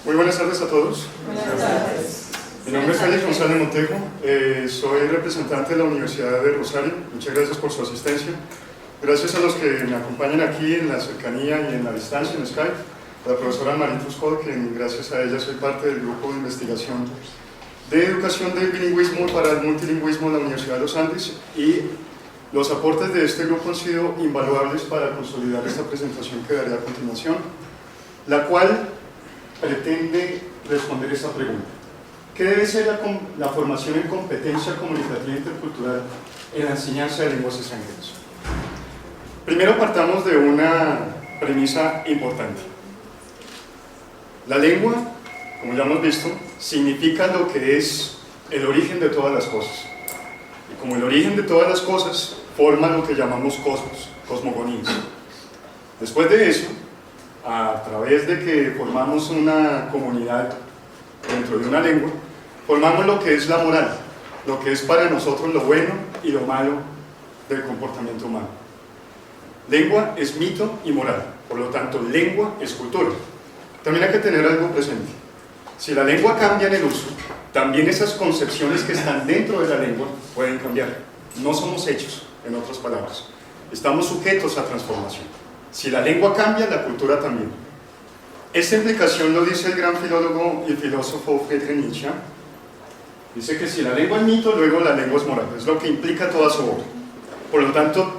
Muy buenas tardes a todos. Buenas tardes. Mi nombre es Félix González Montejo, soy representante de la Universidad de Rosario. Muchas gracias por su asistencia. Gracias a los que me acompañan aquí en la cercanía y en la distancia, en Skype. A la profesora Marín Truscott, que gracias a ella soy parte del grupo de investigación de educación del bilingüismo para el multilingüismo de la Universidad de los Andes, y los aportes de este grupo han sido invaluables para consolidar esta presentación que daré a continuación, la cual pretende responder esta pregunta: ¿qué debe ser la formación en competencia comunicativa intercultural en la enseñanza de lenguas extranjeras? Primero partamos de una premisa importante. La lengua, como ya hemos visto, significa lo que es el origen de todas las cosas. Y como el origen de todas las cosas forma lo que llamamos cosmos, cosmogonías. Después de eso, a través de que formamos una comunidad dentro de una lengua, formamos lo que es la moral, lo que es para nosotros lo bueno y lo malo del comportamiento humano. Lengua es mito y moral, por lo tanto lengua es cultura. También hay que tener algo presente: si la lengua cambia en el uso, también esas concepciones que están dentro de la lengua pueden cambiar. No somos hechos, en otras palabras, estamos sujetos a transformación. Si la lengua cambia, la cultura también. Esta implicación lo dice el gran filólogo y filósofo Friedrich Nietzsche. Dice que si la lengua es mito, luego la lengua es moral. Es lo que implica toda su obra. Por lo tanto,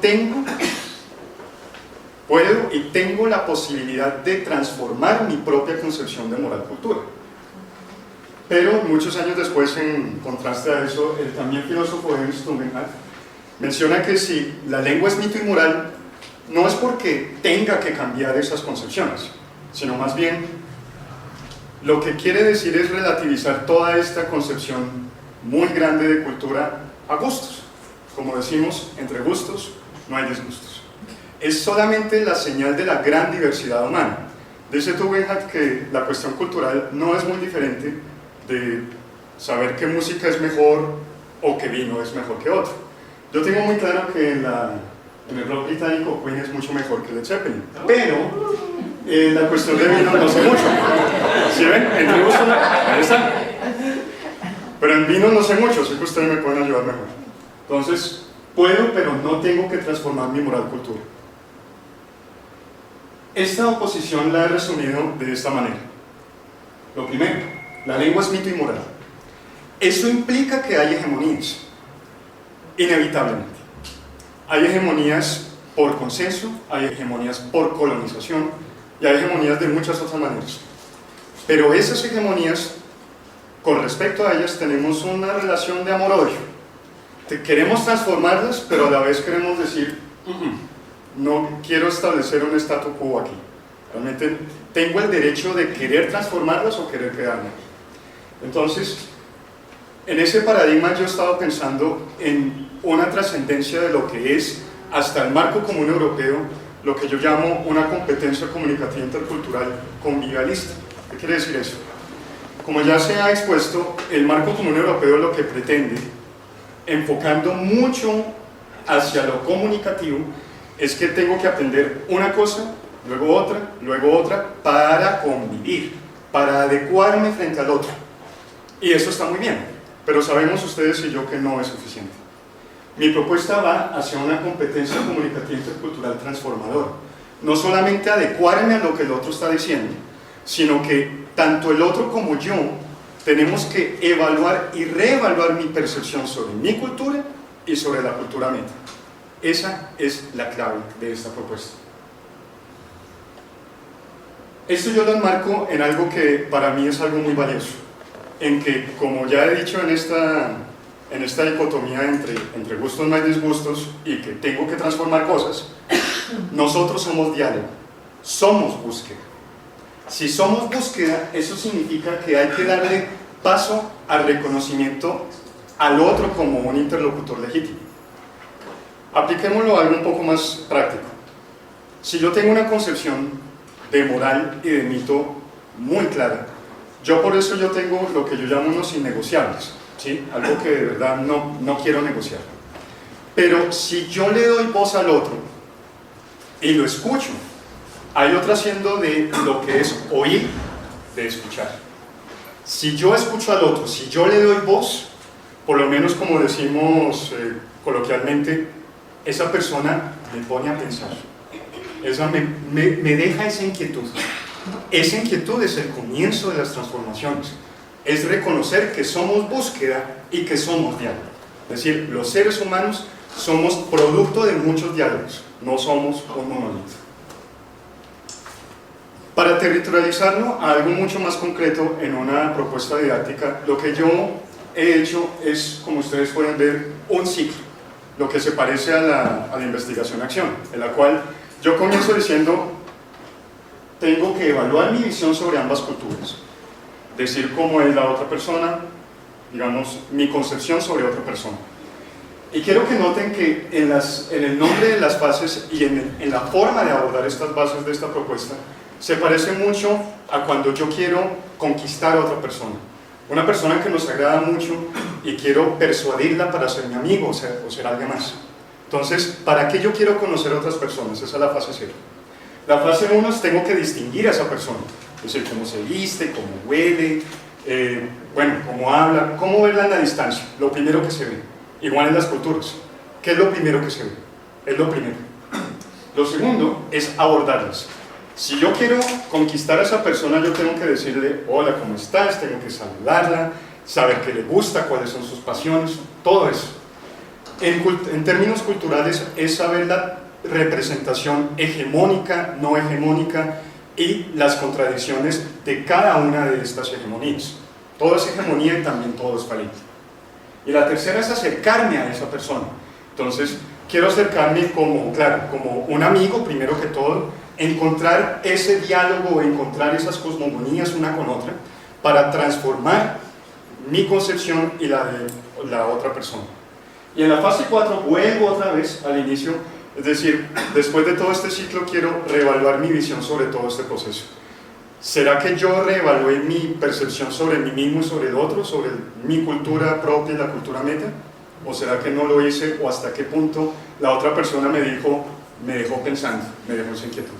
puedo y tengo la posibilidad de transformar mi propia concepción de moral-cultura. Pero muchos años después, en contraste a eso, el también filósofo Ernst Tugendhat menciona que si la lengua es mito y moral, no es porque tenga que cambiar esas concepciones, sino más bien lo que quiere decir es relativizar toda esta concepción muy grande de cultura a gustos. Como decimos, entre gustos no hay disgustos. Es solamente la señal de la gran diversidad humana. Dice Tugendhat que la cuestión cultural no es muy diferente de saber qué música es mejor o qué vino es mejor que otro. Yo tengo muy claro que en el rock británico Queen es mucho mejor que Led Zeppelin, pero la cuestión de vino no sé mucho. ¿Sí ven? Entre gustos, ahí está. Pero en vino no sé mucho, sé que ustedes me pueden ayudar mejor. Entonces, puedo, pero no tengo que transformar mi moral cultura. Esta oposición la he resumido de esta manera. Lo primero, la lengua es mito y moral. Eso implica que hay hegemonías, inevitablemente. Hay hegemonías por consenso, hay hegemonías por colonización y hay hegemonías de muchas otras maneras. Pero esas hegemonías, con respecto a ellas, tenemos una relación de amor-odio. Queremos transformarlas, pero a la vez queremos decir, no quiero establecer un statu quo aquí. Realmente tengo el derecho de querer transformarlas o querer quedarme. Entonces, en ese paradigma yo he estado pensando en una trascendencia de lo que es, hasta el marco común europeo, lo que yo llamo una competencia comunicativa intercultural convivialista. ¿Qué quiere decir eso? Como ya se ha expuesto, el marco común europeo lo que pretende, enfocando mucho hacia lo comunicativo, es que tengo que aprender una cosa, luego otra, para convivir, para adecuarme frente al otro. Y eso está muy bien, pero sabemos ustedes y yo que no es suficiente. Mi propuesta va hacia una competencia comunicativa intercultural transformadora. No solamente adecuarme a lo que el otro está diciendo, sino que tanto el otro como yo tenemos que evaluar y reevaluar mi percepción sobre mi cultura y sobre la cultura meta. Esa es la clave de esta propuesta. Esto yo lo enmarco en algo que para mí es algo muy valioso, en que, como ya he dicho en esta dicotomía entre gustos no hay disgustos y que tengo que transformar cosas, nosotros somos diálogo, somos búsqueda. Si somos búsqueda, eso significa que hay que darle paso al reconocimiento al otro como un interlocutor legítimo. Apliquémoslo a algo un poco más práctico. Si yo tengo una concepción de moral y de mito muy clara, por eso yo tengo lo que yo llamo unos innegociables, ¿sí? Algo que de verdad no quiero negociar. Pero si yo le doy voz al otro y lo escucho, hay otra haciendo de lo que es oír de escuchar. Si yo escucho al otro, si yo le doy voz, por lo menos como decimos coloquialmente, esa persona me pone a pensar, me deja esa inquietud. Esa inquietud es el comienzo de las transformaciones, es reconocer que somos búsqueda y que somos diálogo. Es decir, los seres humanos somos producto de muchos diálogos, no somos un monolito. Para territorializarlo a algo mucho más concreto en una propuesta didáctica, lo que yo he hecho es, como ustedes pueden ver, un ciclo, lo que se parece a la investigación-acción, en la cual yo comienzo diciendo, tengo que evaluar mi visión sobre ambas culturas, decir cómo es la otra persona, digamos, mi concepción sobre otra persona. Y quiero que noten que en el nombre de las bases y en la forma de abordar estas bases de esta propuesta, se parece mucho a cuando yo quiero conquistar a otra persona. Una persona que nos agrada mucho y quiero persuadirla para ser mi amigo o ser alguien más. Entonces, ¿para qué yo quiero conocer a otras personas? Esa es la fase 0. La fase 1 es tengo que distinguir a esa persona. Es decir, cómo se viste, cómo huele, cómo habla, cómo verla en la distancia. Lo primero que se ve. Igual en las culturas. ¿Qué es lo primero que se ve? Es lo primero. Lo segundo es abordarlas. Si yo quiero conquistar a esa persona, yo tengo que decirle, hola, ¿cómo estás? Tengo que saludarla, saber qué le gusta, cuáles son sus pasiones, todo eso. En términos culturales, es saber la representación hegemónica, no hegemónica, y las contradicciones de cada una de estas hegemonías. Todo es hegemonía y también todo es falible. Y la tercera es acercarme a esa persona. Entonces, quiero acercarme como un amigo, primero que todo, encontrar ese diálogo, encontrar esas cosmogonías una con otra, para transformar mi concepción y la de la otra persona. Y en la fase 4 vuelvo otra vez al inicio, es decir, después de todo este ciclo quiero reevaluar mi visión sobre todo este proceso. ¿Será que yo reevalué mi percepción sobre mí mismo y sobre el otro, sobre mi cultura propia y la cultura meta? ¿O será que no lo hice? ¿O hasta qué punto la otra persona me dejó pensando, me dejó esa inquietud?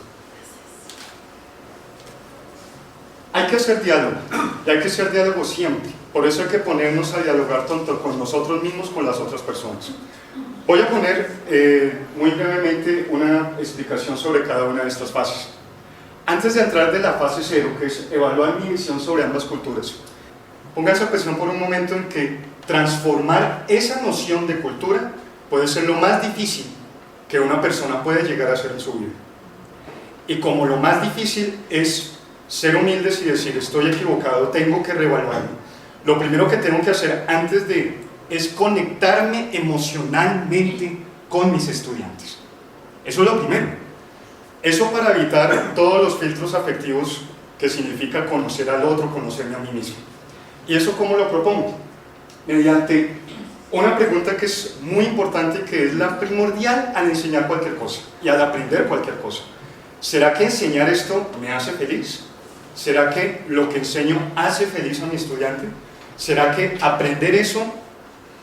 Hay que hacer diálogo, y hay que hacer diálogo siempre. Por eso hay que ponernos a dialogar tanto con nosotros mismos, con las otras personas. Voy a poner muy brevemente una explicación sobre cada una de estas fases. Antes de entrar de la fase 0, que es evaluar mi visión sobre ambas culturas, pónganse a pensar por un momento en que transformar esa noción de cultura puede ser lo más difícil que una persona puede llegar a hacer en su vida. Y como lo más difícil es ser humildes y decir, estoy equivocado, tengo que reevaluarme, lo primero que tengo que hacer antes es conectarme emocionalmente con mis estudiantes. Eso es lo primero. Eso para evitar todos los filtros afectivos que significa conocer al otro, conocerme a mí mismo. ¿Y eso cómo lo propongo? Mediante una pregunta que es muy importante, que es la primordial al enseñar cualquier cosa y al aprender cualquier cosa. ¿Será que enseñar esto me hace feliz? ¿Será que lo que enseño hace feliz a mi estudiante? ¿Será que aprender eso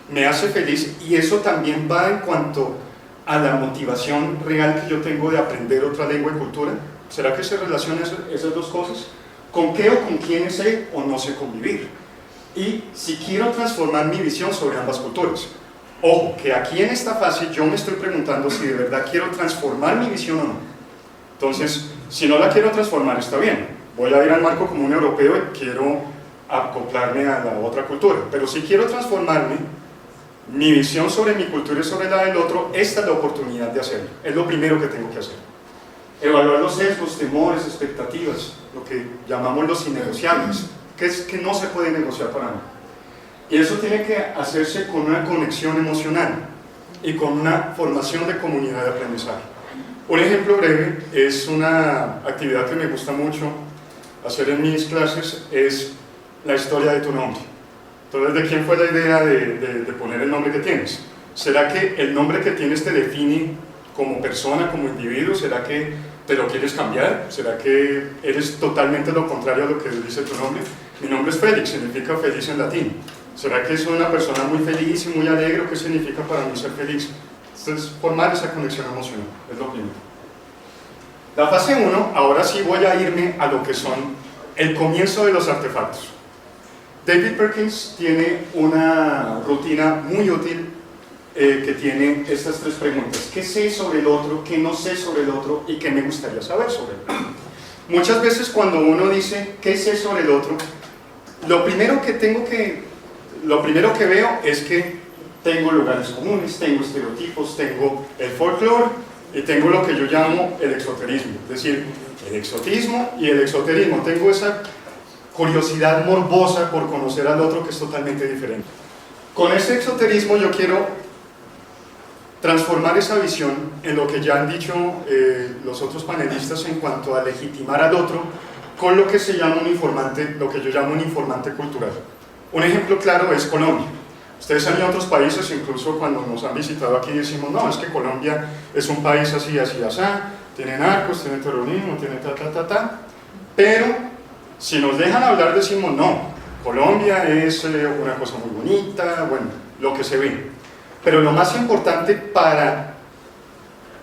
me hace feliz? Y eso también va en cuanto a la motivación real que yo tengo de aprender otra lengua y cultura. ¿Será que se relacionan esas dos cosas? ¿Con qué o con quiénes sé o no sé convivir? Y si quiero transformar mi visión sobre ambas culturas. Ojo, que aquí en esta fase yo me estoy preguntando si de verdad quiero transformar mi visión o no. Entonces, si no la quiero transformar, está bien. Voy a ir al marco común europeo y quiero acoplarme a la otra cultura. Pero si quiero transformarme, mi visión sobre mi cultura y sobre la del otro, esta es la oportunidad de hacerlo. Es lo primero que tengo que hacer. Evaluar los sesgos, temores, expectativas, lo que llamamos los innegociables, que es que no se puede negociar para mí. Y eso tiene que hacerse con una conexión emocional y con una formación de comunidad de aprendizaje. Un ejemplo breve es una actividad que me gusta mucho hacer en mis clases, es la historia de tu nombre. Entonces, ¿de quién fue la idea de poner el nombre que tienes? ¿Será que el nombre que tienes te define como persona, como individuo? ¿Será que te lo quieres cambiar? ¿Será que eres totalmente lo contrario a lo que dice tu nombre? Mi nombre es Félix, significa feliz en latín. ¿Será que soy una persona muy feliz y muy alegre? ¿Qué significa para mí ser feliz? Entonces, formar esa conexión emocional es lo primero. La fase 1, ahora sí voy a irme a lo que son el comienzo de los artefactos. David Perkins tiene una rutina muy útil que tiene estas 3 preguntas: ¿qué sé sobre el otro? ¿Qué no sé sobre el otro? ¿Y qué me gustaría saber sobre él? Muchas veces cuando uno dice ¿qué sé sobre el otro?, lo primero que veo es que tengo lugares comunes, tengo estereotipos, tengo el folclore y tengo lo que yo llamo el exoterismo, es decir, el exotismo y el exoterismo. Tengo esa curiosidad morbosa por conocer al otro que es totalmente diferente. Con ese exoterismo yo quiero transformar esa visión en lo que ya han dicho los otros panelistas en cuanto a legitimar al otro con lo que se llama un informante, lo que yo llamo un informante cultural. Un ejemplo claro es Colombia. Ustedes han ido a otros países, incluso cuando nos han visitado aquí decimos, no, es que Colombia es un país así, así, así, tiene narcos, tiene terrorismo, tiene pero si nos dejan hablar decimos, no, Colombia es una cosa muy bonita, bueno, lo que se ve. Pero lo más importante para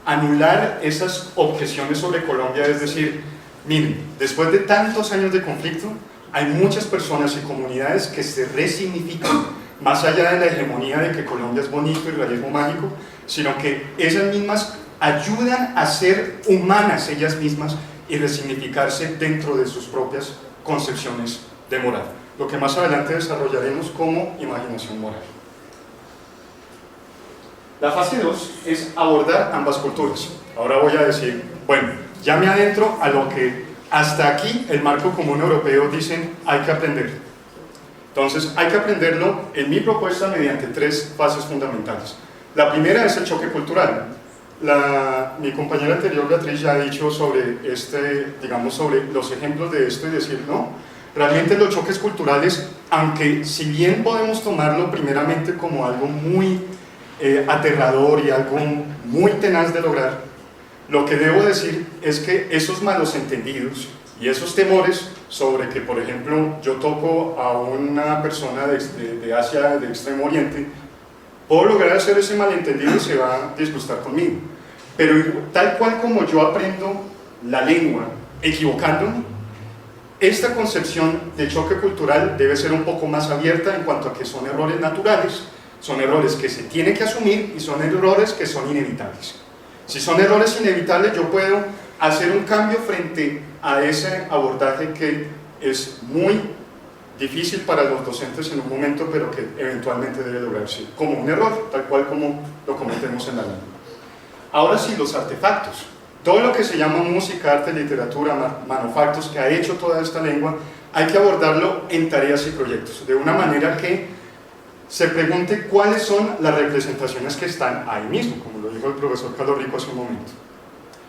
anular esas objeciones sobre Colombia es decir, miren, después de tantos años de conflicto, hay muchas personas y comunidades que se resignifican, más allá de la hegemonía de que Colombia es bonito y realismo mágico, sino que ellas mismas ayudan a ser humanas ellas mismas y resignificarse dentro de sus propias concepciones de moral, lo que más adelante desarrollaremos como imaginación moral. La fase 2 es abordar ambas culturas. Ahora voy a decir, bueno, ya me adentro a lo que hasta aquí el marco común europeo dicen hay que aprender. Entonces hay que aprenderlo en mi propuesta mediante 3 fases fundamentales. La primera es el choque cultural. Mi compañera anterior Beatriz ya ha dicho sobre sobre los ejemplos de esto y decir no, realmente los choques culturales, aunque si bien podemos tomarlo primeramente como algo muy aterrador y algo muy tenaz de lograr, lo que debo decir es que esos malos entendidos y esos temores sobre que, por ejemplo, yo toco a una persona de Asia, de Extremo Oriente, puedo lograr hacer ese malentendido y se va a disgustar conmigo. Pero tal cual como yo aprendo la lengua equivocándome, esta concepción de choque cultural debe ser un poco más abierta en cuanto a que son errores naturales, son errores que se tienen que asumir y son errores que son inevitables. Si son errores inevitables, yo puedo hacer un cambio frente a ese abordaje que es muy difícil para los docentes en un momento, pero que eventualmente debe lograrse como un error, tal cual como lo cometemos en la lengua. Ahora sí, los artefactos. Todo lo que se llama música, arte, literatura, manufactos que ha hecho toda esta lengua, hay que abordarlo en tareas y proyectos, de una manera que se pregunte cuáles son las representaciones que están ahí mismo, como lo dijo el profesor Carlos Rico hace un momento.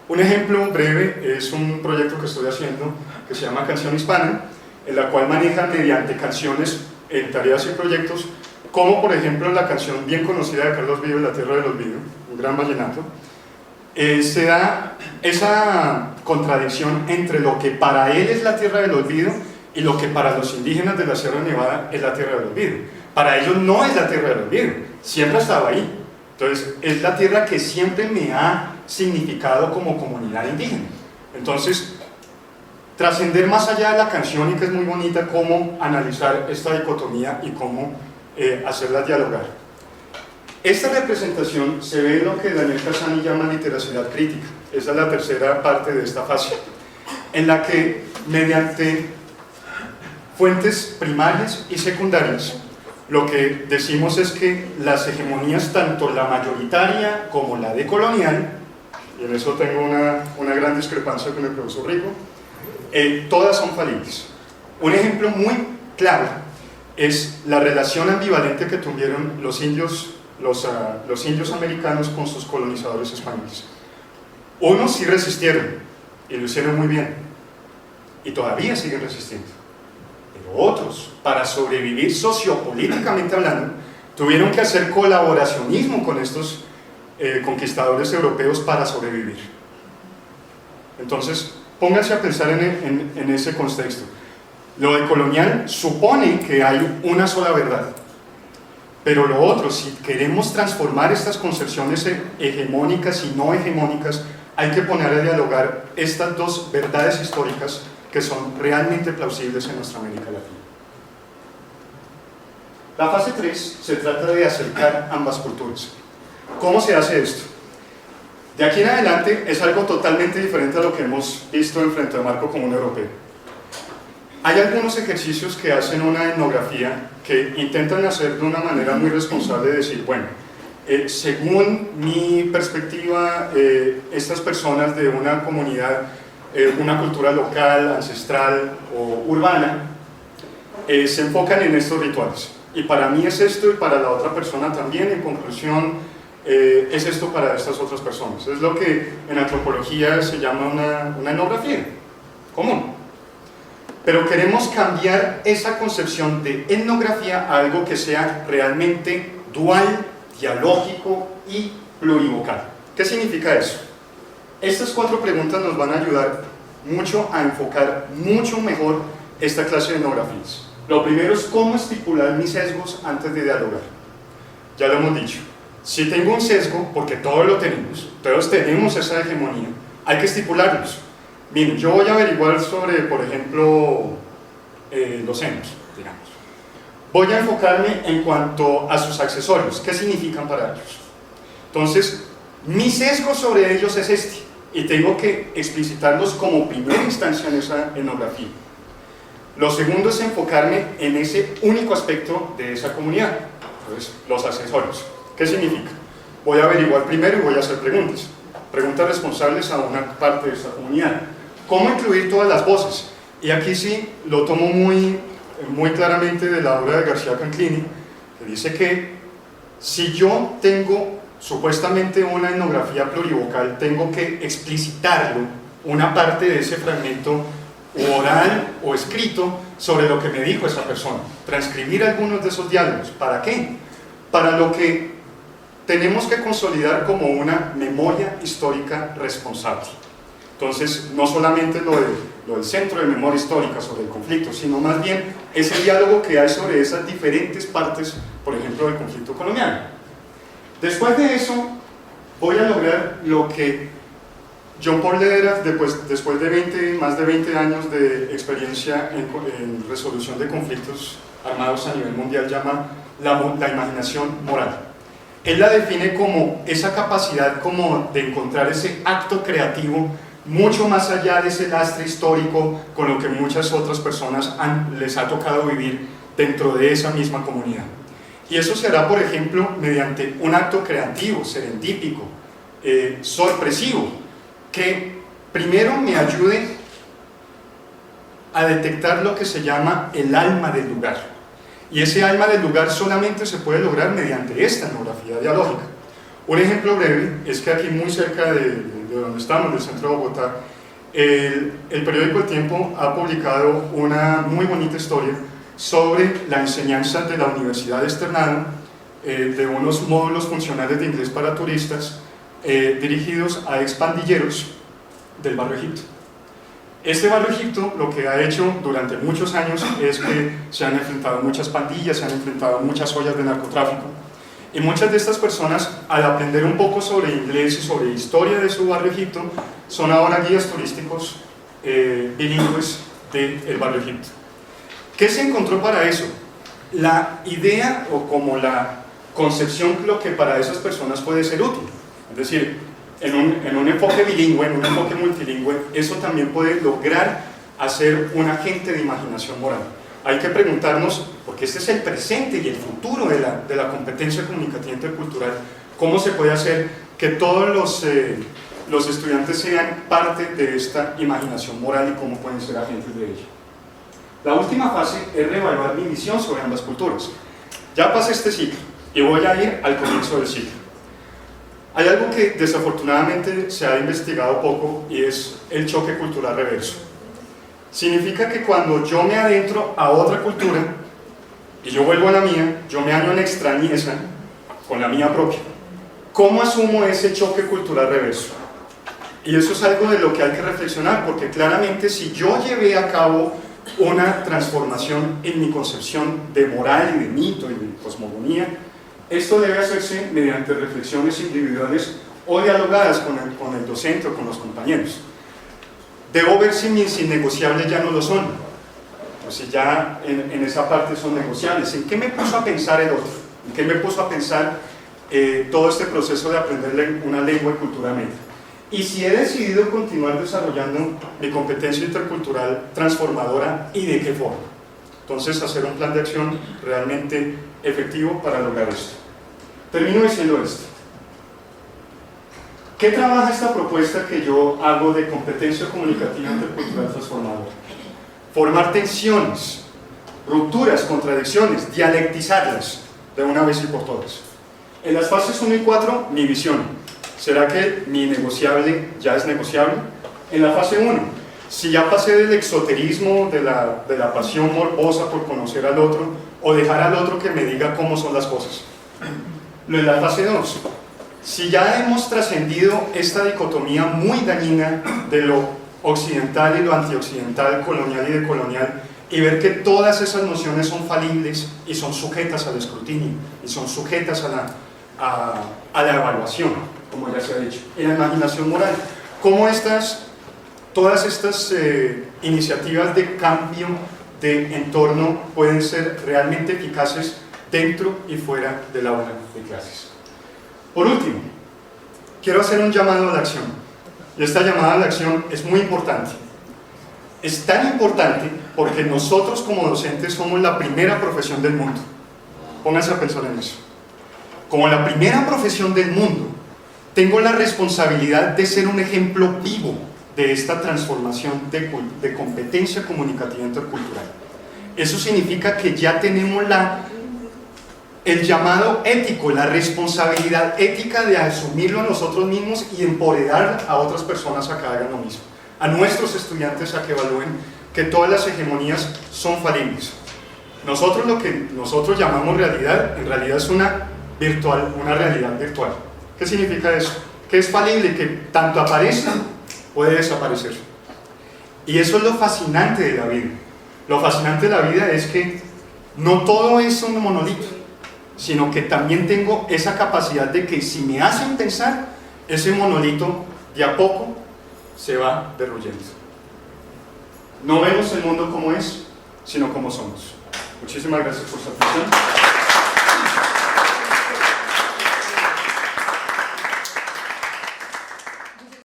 Un ejemplo breve es un proyecto que estoy haciendo que se llama Canción Hispana, en la cual maneja mediante canciones en tareas y proyectos, como por ejemplo la canción bien conocida de Carlos Vives, La Tierra del Olvido, un gran vallenato. Se da esa contradicción entre lo que para él es la Tierra del Olvido y lo que para los indígenas de la Sierra Nevada es la Tierra del Olvido. Para ellos no es la Tierra del Olvido, siempre ha estado ahí. Entonces, es la tierra que siempre me ha significado como comunidad indígena. Entonces, trascender más allá de la canción, y que es muy bonita, cómo analizar esta dicotomía y cómo hacerla dialogar. Esta representación se ve en lo que Daniel Casani llama literacidad crítica. Esa es la tercera parte de esta fase, en la que mediante fuentes primarias y secundarias lo que decimos es que las hegemonías, tanto la mayoritaria como la decolonial, y en eso tengo una gran discrepancia con el profesor Rico, todas son falibles. Un ejemplo muy claro es la relación ambivalente que tuvieron los indios americanos con sus colonizadores españoles. Unos sí resistieron, y lo hicieron muy bien, y todavía siguen resistiendo. Pero otros, para sobrevivir sociopolíticamente hablando, tuvieron que hacer colaboracionismo con estos conquistadores europeos para sobrevivir. Entonces, pónganse a pensar en ese contexto. Lo decolonial supone que hay una sola verdad, pero lo otro, si queremos transformar estas concepciones hegemónicas y no hegemónicas, hay que poner a dialogar estas dos verdades históricas que son realmente plausibles en nuestra América Latina. La fase 3 se trata de acercar ambas culturas. ¿Cómo se hace esto? De aquí en adelante es algo totalmente diferente a lo que hemos visto en Frente al Marco Común Europeo. Hay algunos ejercicios que hacen una etnografía que intentan hacer de una manera muy responsable, decir, bueno, según mi perspectiva, estas personas de una comunidad, una cultura local, ancestral o urbana, se enfocan en estos rituales. Y para mí es esto y para la otra persona también, en conclusión, es esto para estas otras personas. Es lo que en antropología se llama una etnografía común. Pero queremos cambiar esa concepción de etnografía a algo que sea realmente dual, dialógico y plurivocal. ¿Qué significa eso? Estas 4 preguntas nos van a ayudar mucho a enfocar mucho mejor esta clase de etnografías. Lo primero es cómo estipular mis sesgos antes de dialogar. Ya lo hemos dicho. Si tengo un sesgo, porque todos lo tenemos, todos tenemos esa hegemonía, hay que estipularlos. Miren, yo voy a averiguar sobre, por ejemplo, los senos, digamos. Voy a enfocarme en cuanto a sus accesorios, ¿qué significan para ellos? Entonces, mi sesgo sobre ellos es este, y tengo que explicitarlos como primera instancia en esa etnografía. Lo segundo es enfocarme en ese único aspecto de esa comunidad, entonces, los accesorios. ¿Qué significa? Voy a averiguar primero y voy a hacer preguntas responsables a una parte de esa comunidad. ¿Cómo incluir todas las voces? Y aquí sí lo tomo muy claramente de la obra de García Canclini, que dice que si yo tengo supuestamente una etnografía plurivocal, tengo que explicitarlo, una parte de ese fragmento oral o escrito sobre lo que me dijo esa persona, transcribir algunos de esos diálogos. ¿Para qué? Para lo que tenemos que consolidar como una memoria histórica responsable. Entonces, no solamente lo del Centro de Memoria Histórica sobre el conflicto, sino más bien ese diálogo que hay sobre esas diferentes partes, por ejemplo, del conflicto colonial. Después de eso, voy a lograr lo que John Paul Lederer, después de más de 20 años de experiencia en resolución de conflictos armados a nivel mundial, llama la imaginación moral. Él la define como esa capacidad como de encontrar ese acto creativo mucho más allá de ese lastre histórico con lo que muchas otras personas les ha tocado vivir dentro de esa misma comunidad. Y eso se hará, por ejemplo, mediante un acto creativo, serendípico, sorpresivo, que primero me ayude a detectar lo que se llama el alma del lugar. Y ese alma del lugar solamente se puede lograr mediante esta etnografía dialógica. Un ejemplo breve es que aquí muy cerca de donde estamos, del centro de Bogotá, el periódico El Tiempo ha publicado una muy bonita historia sobre la enseñanza de la Universidad Externado de unos módulos funcionales de inglés para turistas dirigidos a expandilleros del barrio Egipto. Este barrio Egipto lo que ha hecho durante muchos años es que se han enfrentado muchas pandillas, se han enfrentado muchas ollas de narcotráfico, y muchas de estas personas, al aprender un poco sobre inglés y sobre historia de su barrio Egipto, son ahora guías turísticos bilingües del barrio Egipto. ¿Qué se encontró para eso? La idea o como la concepción lo que para esas personas puede ser útil. Es decir, en un enfoque bilingüe, en un enfoque multilingüe, eso también puede lograr hacer un agente de imaginación moral. Hay que preguntarnos, porque este es el presente y el futuro de la competencia comunicativa intercultural, cómo se puede hacer que todos los estudiantes sean parte de esta imaginación moral y cómo pueden ser agentes de ella. La última fase es reevaluar mi visión sobre ambas culturas. Ya pasé este ciclo y voy a ir al comienzo del ciclo. Hay algo que desafortunadamente se ha investigado poco y es el choque cultural reverso. Significa que cuando yo me adentro a otra cultura y yo vuelvo a la mía, yo me hallo en extrañeza con la mía propia. ¿Cómo asumo ese choque cultural reverso? Y eso es algo de lo que hay que reflexionar, porque claramente si yo llevé a cabo una transformación en mi concepción de moral y de mito y de cosmogonía, esto debe hacerse mediante reflexiones individuales o dialogadas con el docente o con los compañeros. debo ver si mis innegociables ya no lo son, o si ya en esa parte son negociables. ¿En qué me puso a pensar el otro? ¿En qué me puso a pensar todo este proceso de aprender una lengua y cultura media? Y si he decidido continuar desarrollando mi competencia intercultural transformadora, ¿y de qué forma? Entonces, hacer un plan de acción realmente efectivo para lograr esto. Termino diciendo esto. ¿Qué trabaja esta propuesta que yo hago de competencia comunicativa intercultural transformadora? Formar tensiones, rupturas, contradicciones, dialectizarlas de una vez y por todas. En las fases 1 y 4, mi visión. ¿Será que mi negociable ya es negociable? En la fase 1, si ya pasé del exoterismo, de la pasión morbosa por conocer al otro, o dejar al otro que me diga cómo son las cosas. En la fase 2, si ya hemos trascendido esta dicotomía muy dañina de lo occidental y lo antioccidental, colonial y decolonial, y ver que todas esas nociones son falibles y son sujetas al escrutinio, y son sujetas a la evaluación, como ya se ha dicho, en la imaginación moral. Cómo todas estas iniciativas de cambio de entorno pueden ser realmente eficaces dentro y fuera del aula de clases. Por último, quiero hacer un llamado a la acción, y esta llamada a la acción es muy importante. Es tan importante porque nosotros como docentes somos la primera profesión del mundo. Pónganse a pensar en eso. Como la primera profesión del mundo, tengo la responsabilidad de ser un ejemplo vivo de esta transformación de competencia comunicativa intercultural. Eso significa que ya tenemos el llamado ético, la responsabilidad ética de asumirlo nosotros mismos y empoderar a otras personas a que hagan lo mismo. A nuestros estudiantes a que evalúen que todas las hegemonías son falibles. Nosotros lo que nosotros llamamos realidad, en realidad es una realidad virtual. ¿Qué significa eso? Que es falible, que tanto aparece, puede desaparecer. Y eso es lo fascinante de la vida. Lo fascinante de la vida es que no todo es un monolito, sino que también tengo esa capacidad de que si me hacen pensar, ese monolito de a poco se va derruyendo. No vemos el mundo como es, sino como somos. Muchísimas gracias por su atención.